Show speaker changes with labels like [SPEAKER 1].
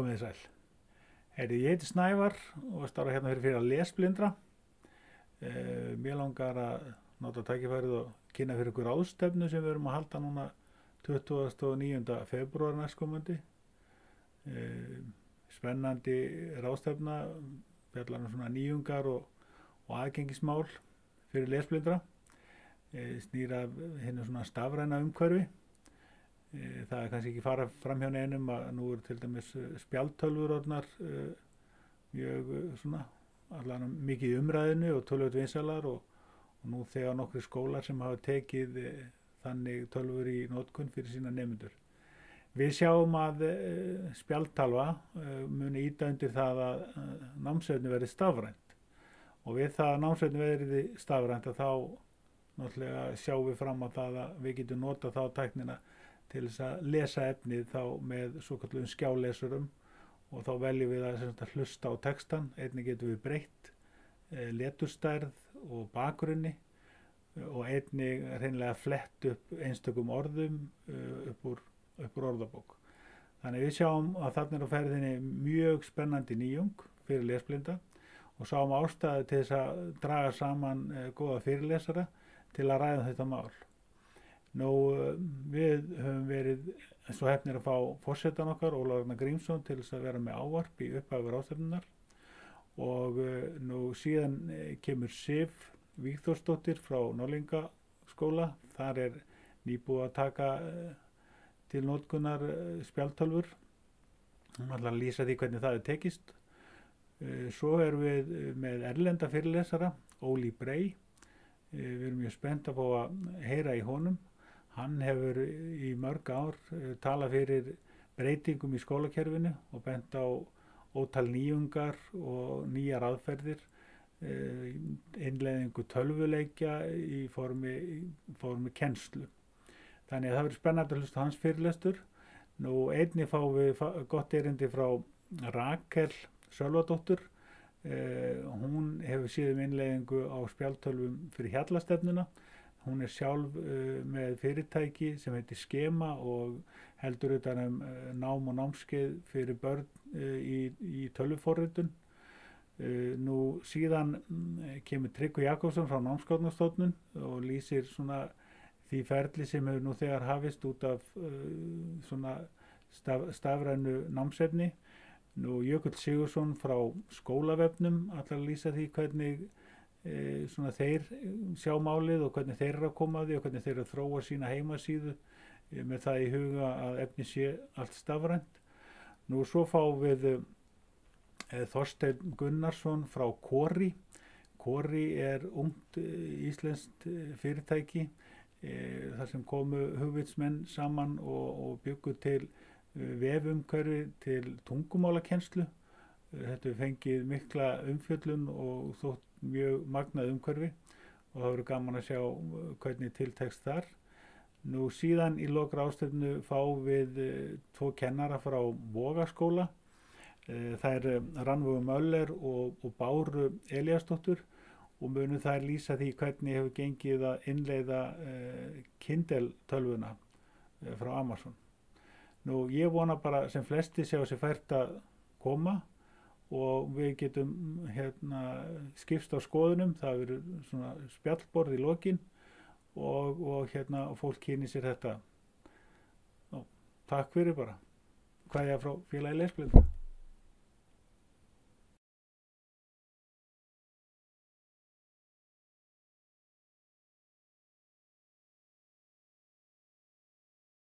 [SPEAKER 1] Komið þið sæl. Ég heiti Snævar og starfa hérna fyrir lesblindra. Mér langar að nota tækifærið og kynna fyrir ykkur ráðstefnu sem við erum að halda núna 29. febrúar næstkomandi. Spennandi ráðstefna, fjallar svona nýjungar og aðgengismál fyrir lesblindra. Snýr af hinu svona stafræna umhverfi. Það kannski ekki fara fram hjá neinum að nú eru til dæmis spjaldtölvur orðnar mjög svona allan mikið í umræðinu og töluvert vinsælar og nú þegar nokkrir skólar sem hafa tekið þannig tölvur í notkun fyrir sína nemendur. Við sjáum að spjaldtölva muni ýta undir það að námsefni verði stafrænt og við það að námsefni verði stafrænt að þá náttúrulega sjáum við fram á það að við getum notað þá tæknina til þess að lesa efnið þá með svokölluðum skjálesurum og þá veljum við að hlusta á textan. Einnig getum við breytt leturstærð og bakgrunni og einnig hreinlega flett upp einstökum orðum upp úr orðabók. Þannig við sjáum að þarna á ferðinni mjög spennandi nýjung fyrir lesblinda og sáum ástæðu til þess að draga saman góða fyrirlesara til að ræða þetta mál. Við höfum verið svo heppnir að fá forsetann okkar, Ólafur Ragnar Grímsson, til þess að vera með ávarp í upphafi ráðstefnunnar og síðan kemur Sif Vígþórsdóttir frá Norðlingaskóla. Þar nýbúið að taka til notkunar spjaldtölvur. Hún ætlar að lýsa því hvernig það tekist. Svo erum við með erlenda fyrirlesara, Óli Brei. Við erum mjög spennt að fá að heyra í honum. Hann hefur í mörg ár talað fyrir breytingum í skólakerfinu og bent á ótal nýjungar og nýjar aðferðir, innleiðingu tölvuleikja í formi kennslu. Þannig að það verður spennandi að hlusta hans fyrirlestur. Einnig fáum við gott erindi frá Rakel Sölvadóttur. Hún hefur séð innleiðingu á spjaldtölvum fyrir hjallastefnuna. Hún sjálf með fyrirtæki sem heitir Skema og heldur utan nám og námskeið fyrir börn í tölvuforritun. Síðan kemur Tryggvi Jakobsson frá Námsgagnastofnun og lýsir svona því ferli sem hefur nú þegar hafist út af svona stafrænu námsefni. Jökull Sigurðsson frá Skólavefnum ætlar að lýsa því hvernig þeir sjá málið og hvernig þeir að koma að því og hvernig þeir að þróa sína heimasíðu með það í huga að efni sé allt stafrænt. Svo fáum við Þorsteinn Gunnarsson frá Kori. Kori ungt íslenskt fyrirtæki þar sem komu hugvitsmenn saman og bjuggu til vefumhverfi til tungumálakennslu. Þetta hefur fengið mikla umfjöllun og þótt mjög magnað umhverfi og það verður gaman að sjá hvernig tiltekst þar. Síðan í lok ráðstefnu fáum við 2 kennara frá Vogaskóla. Það Rannveig Möller og Báru Elíasdóttur og munu þær lýsa því hvernig hefur gengið að innleiða Kindle tölvuna frá Amazon. Ég vona bara sem flesti sjá sér fært að koma og við getum skipst á skoðunum. Það verður svona spjallborð í lokin og fólk kynni sér þetta. Takk fyrir bara. Kveðja frá félagi lesblinda.